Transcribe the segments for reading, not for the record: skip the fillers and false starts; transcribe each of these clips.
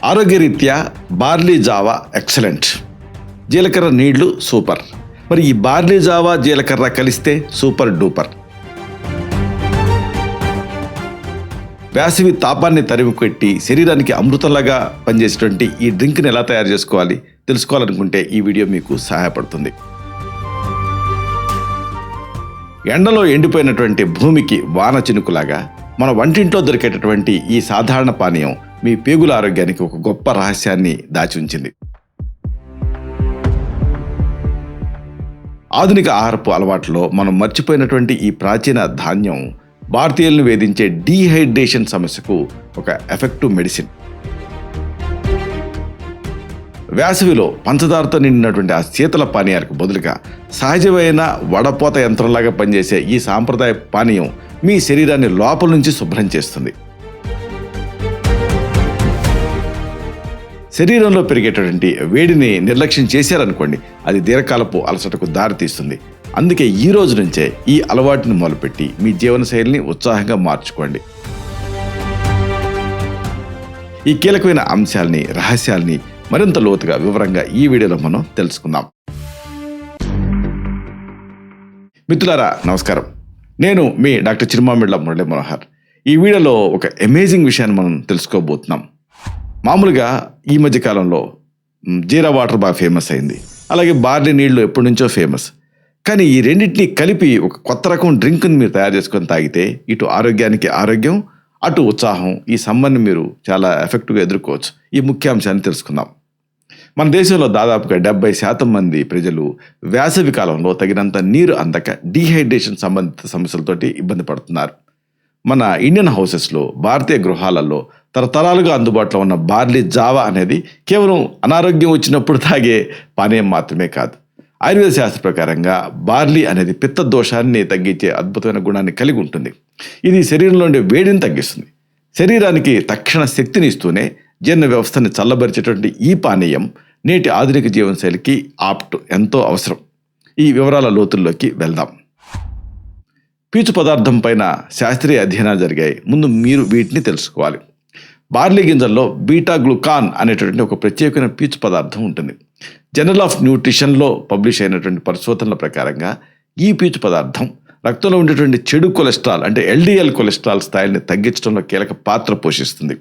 ఆరోగ్యరీత్యా barley Java excellent, జీలకర్ర నీళ్లు సూపర్. మరి ఈ బార్లీ జావా జీలకర్ర కలిస్తే సూపర్ డూపర్. వేసవి తాపాన్ని తరిమికొట్టి శరీరానికి అమృతంలాగా పనిచేసేటువంటి ఈ డ్రింక్ని ఎలా తయారు చేసుకోవాలి తెలుసుకోవాలనుకుంటే ఈ వీడియో మీకు సహాయపడుతుంది. ఎండలో ఎండిపోయినటువంటి భూమికి వాన చినుకులాగా మన వంటింట్లో దొరికేటటువంటి ఈ సాధారణ పానీయం మీ పేగుల ఆరోగ్యానికి ఒక గొప్ప రహస్యాన్ని దాచి ఉంచింది. ఆధునిక ఆహారపు అలవాట్లో మనం మర్చిపోయినటువంటి ఈ ప్రాచీన ధాన్యం భారతీయులను వేధించే డీహైడ్రేషన్ సమస్యకు ఒక ఎఫెక్టివ్ మెడిసిన్. వేసవిలో పంచదారతో నిండినటువంటి ఆ శీతల పానీయాలకు బదులుగా సహజమైన వడపోత యంత్రంలాగా పనిచేసే ఈ సాంప్రదాయ పానీయం మీ శరీరాన్ని లోపల నుంచి శుభ్రం చేస్తుంది. శరీరంలో పెరిగేటటువంటి వేడిని నిర్లక్ష్యం చేశారనుకోండి, అది దీర్ఘకాలపు అలసటకు దారితీస్తుంది. అందుకే ఈ రోజు నుంచే ఈ అలవాటును మొదలుపెట్టి మీ జీవనశైలిని ఉత్సాహంగా మార్చుకోండి. ఈ కీలకమైన అంశాలని, రహస్యాల్ని మరింత లోతుగా వివరంగా ఈ వీడియోలో మనం తెలుసుకుందాం. మిత్రులారా నమస్కారం, నేను మీ డాక్టర్ చిరుమామిళ్ళ మురళీ మనోహర్. ఈ వీడియోలో ఒక అమేజింగ్ విషయాన్ని మనం తెలుసుకోబోతున్నాం. మామూలుగా ఈ మధ్య కాలంలో జీరా వాటర్ బాగా ఫేమస్ అయింది, అలాగే బార్లీ నీళ్లు ఎప్పటి నుంచో ఫేమస్. కానీ ఈ రెండింటినీ కలిపి ఒక కొత్త రకం డ్రింక్ని మీరు తయారు చేసుకొని తాగితే ఇటు ఆరోగ్యానికి ఆరోగ్యం, అటు ఉత్సాహం, ఈ సమ్మర్ని మీరు చాలా ఎఫెక్టివ్గా ఎదుర్కోవచ్చు. ఈ ముఖ్య అంశాన్ని తెలుసుకుందాం. మన దేశంలో దాదాపుగా 70% మంది ప్రజలు వేసవి కాలంలో తగినంత నీరు అందక డీహైడ్రేషన్ సంబంధిత సమస్యలతోటి ఇబ్బంది పడుతున్నారు. మన ఇండియన్ హౌసెస్లో, భారతీయ గృహాలలో తరతరాలుగా అందుబాటులో ఉన్న బార్లీ జావా అనేది కేవలం అనారోగ్యం వచ్చినప్పుడు తాగే పానీయం మాత్రమే కాదు. ఆయుర్వేద శాస్త్ర ప్రకారంగా బార్లీ అనేది పిత్త దోషాన్ని తగ్గించే అద్భుతమైన గుణాన్ని కలిగి ఉంటుంది. ఇది శరీరంలో ఉండే వేడిని తగ్గిస్తుంది, శరీరానికి తక్షణ శక్తిని ఇస్తూనే జీర్ణ వ్యవస్థని చల్లబరిచేటువంటి ఈ పానీయం నేటి ఆధునిక జీవనశైలికి ఎంతో అవసరం. ఈ వివరాల లోతుల్లోకి వెళ్దాం. పీచు పదార్థం పైన శాస్త్రీయ అధ్యయనాలు జరిగాయి. ముందు మీరు వీటిని తెలుసుకోవాలి. బార్లీ గింజల్లో బీటా గ్లూకాన్ అనేటటువంటి ఒక ప్రత్యేకమైన పీచు పదార్థం ఉంటుంది. జర్నల్ ఆఫ్ న్యూట్రిషన్లో పబ్లిష్ అయినటువంటి పరిశోధనల ప్రకారంగా ఈ పీచు పదార్థం రక్తంలో ఉండేటువంటి చెడు కొలెస్ట్రాల్ అంటే ఎల్డిఎల్ కొలెస్ట్రాల్ స్థాయిని తగ్గించడంలో కీలక పాత్ర పోషిస్తుంది.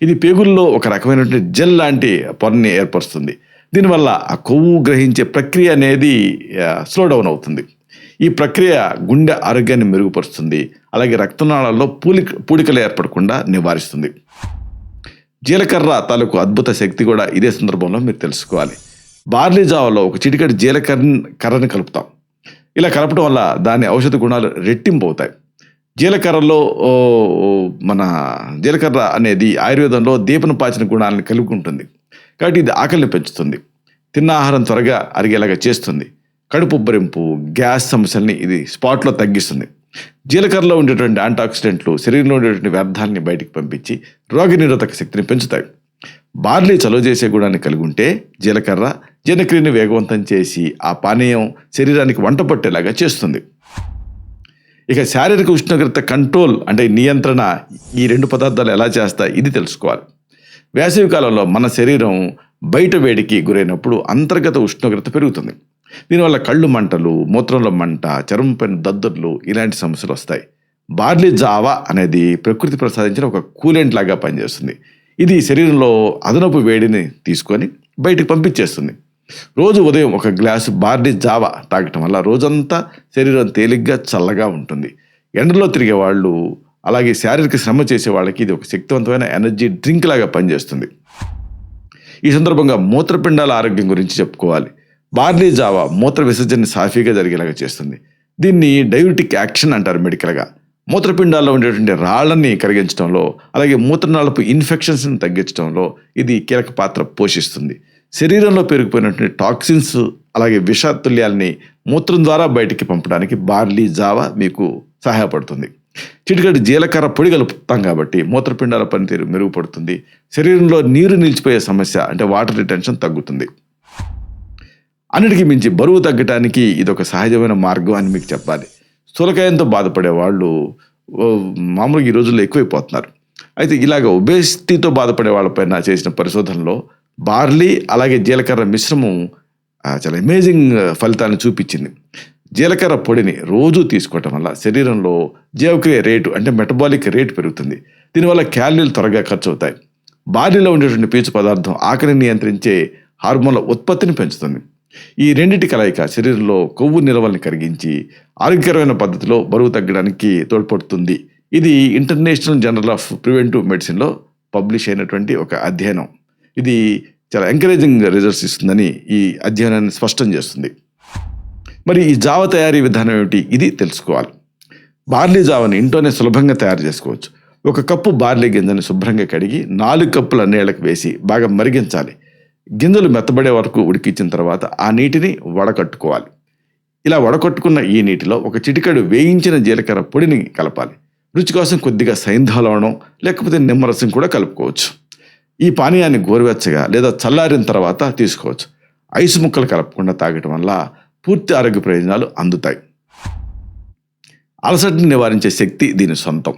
ఇది పేగుల్లో ఒక రకమైనటువంటి జెల్ లాంటి పొరని ఏర్పరుస్తుంది. దీనివల్ల ఆ కొవ్వు గ్రహించే ప్రక్రియ అనేది స్లో డౌన్ అవుతుంది. ఈ ప్రక్రియ గుండె ఆరోగ్యాన్ని మెరుగుపరుస్తుంది, అలాగే రక్తనాళాల్లో పూడికలు ఏర్పడకుండా నివారిస్తుంది. జీలకర్ర తాలూకు అద్భుత శక్తి కూడా ఇదే సందర్భంలో మీరు తెలుసుకోవాలి. బార్లీ జావాలో ఒక చిటికెడు జీలకర్రని కలుపుతాం. ఇలా కలపడం వల్ల దాని ఔషధ గుణాలు రెట్టింపు అవుతాయి. జీలకర్ర అనేది ఆయుర్వేదంలో దీపన పాచిన గుణాలను కలిగి ఉంటుంది. కాబట్టి ఇది ఆకలిని పెంచుతుంది, తిన్న ఆహారం త్వరగా అరిగేలాగా చేస్తుంది, కడుపు ఉబ్బరింపు, గ్యాస్ సమస్యల్ని ఇది స్పాట్లో తగ్గిస్తుంది. జీలకర్రలో ఉండేటువంటి యాంటాక్సిడెంట్లు శరీరంలో ఉండేటువంటి వ్యర్థాలని బయటికి పంపించి రోగనిరోధక శక్తిని పెంచుతాయి. బార్లీ చలువ చేసే గుణాన్ని కలిగి ఉంటే జీలకర్ర జీర్ణక్రియని వేగవంతం చేసి ఆ పానీయం శరీరానికి వంట పట్టేలాగా చేస్తుంది. ఇక శారీరక ఉష్ణోగ్రత కంట్రోల్ అంటే నియంత్రణ ఈ రెండు పదార్థాలు ఎలా చేస్తాయి ఇది తెలుసుకోవాలి. వేసవి కాలంలో మన శరీరం బయట వేడికి గురైనప్పుడు అంతర్గత ఉష్ణోగ్రత పెరుగుతుంది. దీనివల్ల కళ్ళు మంటలు, మూత్రంలో మంట, చర్మం పైన దద్దుర్లు ఇలాంటి సమస్యలు వస్తాయి. బార్లీ జావా అనేది ప్రకృతి ప్రసాదించిన ఒక కూలెంట్ లాగా పనిచేస్తుంది. ఇది శరీరంలో అదనపు వేడిని తీసుకొని బయటకు పంపించేస్తుంది. రోజు ఉదయం ఒక గ్లాసు బార్లీ జావా తాగటం వల్ల రోజంతా శరీరం తేలిగ్గా చల్లగా ఉంటుంది. ఎండలో తిరిగే వాళ్ళు, అలాగే శారీరక శ్రమ చేసే వాళ్ళకి ఇది ఒక శక్తివంతమైన ఎనర్జీ డ్రింక్ లాగా పనిచేస్తుంది. ఈ సందర్భంగా మూత్రపిండాల ఆరోగ్యం గురించి చెప్పుకోవాలి. బార్లీ జావా మూత్ర విసర్జనని సాఫీగా జరిగేలాగా చేస్తుంది. దీన్ని డయూరిటిక్ యాక్షన్ అంటారు మెడికల్గా. మూత్రపిండాల్లో ఉండేటువంటి రాళ్లని కరిగించడంలో, అలాగే మూత్రనాళపు ఇన్ఫెక్షన్స్ని తగ్గించడంలో ఇది కీలక పాత్ర పోషిస్తుంది. శరీరంలో పెరిగిపోయినటువంటి టాక్సిన్స్, అలాగే విషతుల్యాల్ని మూత్రం ద్వారా బయటికి పంపడానికి బార్లీ జావా మీకు సహాయపడుతుంది. చిటికెడు జీలకర్ర పొడి కలుపుతాం కాబట్టి మూత్రపిండాల పనితీరు మెరుగుపడుతుంది. శరీరంలో నీరు నిలిచిపోయే సమస్య అంటే వాటర్ రిటెన్షన్ తగ్గుతుంది. అన్నిటికీ మించి బరువు తగ్గటానికి ఇది ఒక సహజమైన మార్గం అని మీకు చెప్పాలి. స్థూలకాయంతో బాధపడే వాళ్ళు మామూలుగా ఈ రోజుల్లో ఎక్కువైపోతున్నారు. అయితే ఇలాగ ఒబేసిటీతో బాధపడే వాళ్ళపైన చేసిన పరిశోధనలో బార్లీ అలాగే జీలకర్ర మిశ్రమం చాలా అమేజింగ్ ఫలితాన్ని చూపించింది. జీలకర్ర పొడిని రోజు తీసుకోవటం వల్ల శరీరంలో జీవక్రియ రేటు అంటే మెటబాలిక్ రేటు పెరుగుతుంది. దీనివల్ల క్యాలరీలు త్వరగా ఖర్చు అవుతాయి. బార్లీలో ఉండేటువంటి పీచు పదార్థం ఆకలిని నియంత్రించే హార్మోన్ల ఉత్పత్తిని పెంచుతుంది. ఈ రెండింటి కలయిక శరీరంలో కొవ్వు నిల్వల్ని కరిగించి ఆరోగ్యకరమైన పద్ధతిలో బరువు తగ్గడానికి తోడ్పడుతుంది. ఇది ఇంటర్నేషనల్ జర్నల్ ఆఫ్ ప్రివెంటివ్ మెడిసిన్లో పబ్లిష్ అయినటువంటి ఒక అధ్యయనం. ఇది చాలా ఎంకరేజింగ్ రిజల్ట్స్ ఇస్తుందని ఈ అధ్యయనాన్ని స్పష్టం చేస్తుంది. మరి ఈ జావ తయారీ విధానం ఏమిటి, ఇది తెలుసుకోవాలి. బార్లీ జావని ఇంట్లోనే సులభంగా తయారు చేసుకోవచ్చు. 1 కప్పు బార్లీ గింజని శుభ్రంగా కడిగి 4 కప్పుల నీళ్ళకు వేసి బాగా మరిగించాలి. గింజలు మెత్తబడే వరకు ఉడికించిన తర్వాత ఆ నీటిని వడకట్టుకోవాలి. ఇలా వడకట్టుకున్న ఈ నీటిలో 1 చిటికెడు వేయించిన జీలకర్ర పొడిని కలపాలి. రుచి కోసం కొద్దిగా సైంధవలవణం లేకపోతే నిమ్మరసం కూడా కలుపుకోవచ్చు. ఈ పానీయాన్ని గోరువెచ్చగా లేదా చల్లారిన తర్వాత తీసుకోవచ్చు. ఐసు ముక్కలు కలపకుండా తాగటం వల్ల పూర్తి ఆరోగ్య ప్రయోజనాలు అందుతాయి. అలసటని నివారించే శక్తి దీని సొంతం.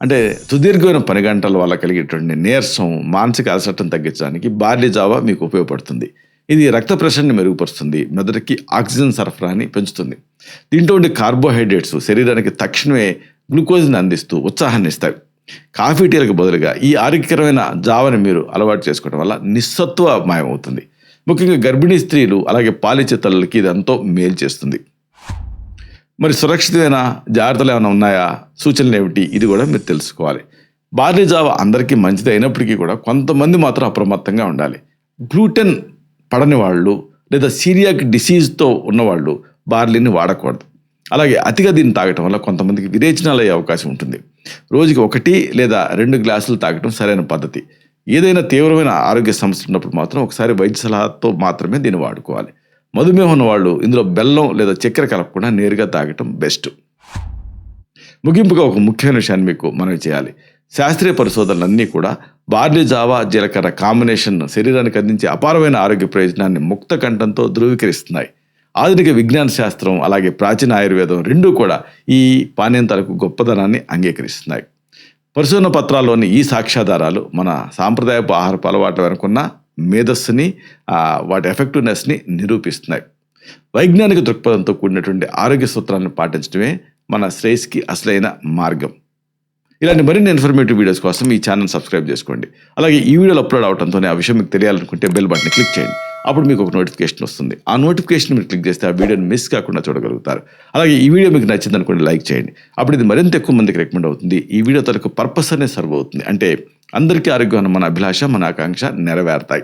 అంటే సుదీర్ఘమైన పని గంటల వల్ల కలిగేటువంటి నీరసం, మానసిక అలసటను తగ్గించడానికి బార్లీ జావా మీకు ఉపయోగపడుతుంది. ఇది రక్త ప్రెషర్ని మెరుగుపరుస్తుంది, మెదడుకి ఆక్సిజన్ సరఫరాని పెంచుతుంది. దీంట్లో ఉండే కార్బోహైడ్రేట్స్ శరీరానికి తక్షణమే గ్లూకోజ్ని అందిస్తూ ఉత్సాహాన్ని ఇస్తాయి. కాఫీ టీలకు బదులుగా ఈ ఆరోగ్యకరమైన జావని మీరు అలవాటు చేసుకోవడం వల్ల నిస్సత్వ మాయమవుతుంది. ముఖ్యంగా గర్భిణీ స్త్రీలు అలాగే పాలిచ్చే తల్లులకి ఇది ఎంతో మేలు చేస్తుంది. మరి సురక్షితమైన జాగ్రత్తలు ఏమైనా ఉన్నాయా, సూచనలు ఏమిటి, ఇది కూడా మీరు తెలుసుకోవాలి. బార్లీ జావ అందరికీ మంచిది అయినప్పటికీ కూడా కొంతమంది మాత్రం అప్రమత్తంగా ఉండాలి. గ్లూటెన్ పడని వాళ్ళు లేదా సీరియాక్ డిసీజ్తో ఉన్నవాళ్ళు బార్లీని వాడకూడదు. అలాగే అతిగా దీన్ని తాగటం వల్ల కొంతమందికి విరేచనాలు అయ్యే అవకాశం ఉంటుంది. రోజుకి 1 లేదా 2 గ్లాసులు తాగటం సరైన పద్ధతి. ఏదైనా తీవ్రమైన ఆరోగ్య సమస్యలు ఉన్నప్పుడు మాత్రం ఒకసారి వైద్య సలహాతో మాత్రమే దీన్ని వాడుకోవాలి. మధుమేహం ఉన్న వాళ్ళు ఇందులో బెల్లం లేదా చక్కెర కలపకుండా నేరుగా తాగటం బెస్ట్. ముగింపుగా ఒక ముఖ్యమైన విషయాన్ని మీకు మనవి చేయాలి. శాస్త్రీయ పరిశోధనలన్నీ కూడా బార్లీ జావా జీలకర్ర కాంబినేషన్ శరీరానికి అందించే అపారమైన ఆరోగ్య ప్రయోజనాన్ని ముక్త కంఠంతో ధృవీకరిస్తున్నాయి. ఆధునిక విజ్ఞాన శాస్త్రం అలాగే ప్రాచీన ఆయుర్వేదం రెండూ కూడా ఈ పానీయం తాలూకు గొప్పదనాన్ని అంగీకరిస్తున్నాయి. పరిశోధన పత్రాల్లోని ఈ సాక్ష్యాధారాలు మన సాంప్రదాయపు ఆహారపు అలవాట్ల వెనుకున్న మేధస్సుని, వాటి ఎఫెక్టివ్నెస్ని నిరూపిస్తున్నాయి. వైజ్ఞానిక దృక్పథంతో కూడినటువంటి ఆరోగ్య సూత్రాలను పాటించడమే మన శ్రేయస్కి అసలైన మార్గం. ఇలాంటి మరిన్ని ఇన్ఫర్మేటివ్ వీడియోస్ కోసం ఈ ఛానల్ సబ్స్క్రైబ్ చేసుకోండి. అలాగే ఈ వీడియోలు అప్లోడ్ అవడంతోనే ఆ విషయం మీకు తెలియాలనుకుంటే బెల్ బటన్ క్లిక్ చేయండి. అప్పుడు మీకు ఒక నోటిఫికేషన్ వస్తుంది. ఆ నోటిఫికేషన్ మీరు క్లిక్ చేస్తే ఆ వీడియోని మిస్ కాకుండా చూడగలుగుతారు. అలాగే ఈ వీడియో మీకు నచ్చింది అనుకోండి, లైక్ చేయండి. అప్పుడు ఇది మరింత ఎక్కువ మందికి రికమెండ్ అవుతుంది. ఈ వీడియో తనకు పర్పస్ అనే సర్వ్ అవుతుంది. అంటే అందరికీ ఆరోగ్యం మన అభిలాష, మన ఆకాంక్ష నెరవేరుతాయి.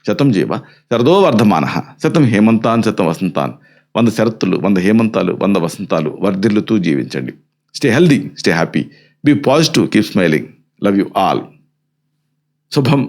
శతం జీవ శరదో వర్ధమానః, శతం హేమంతాన్ శతం వసంతాన్. 100 శరత్తులు, 100 హేమంతాలు, 100 వసంతాలు వర్ధిల్లుతూ జీవించండి. Stay healthy, stay happy, be positive, keep smiling. Love you all. శుభం.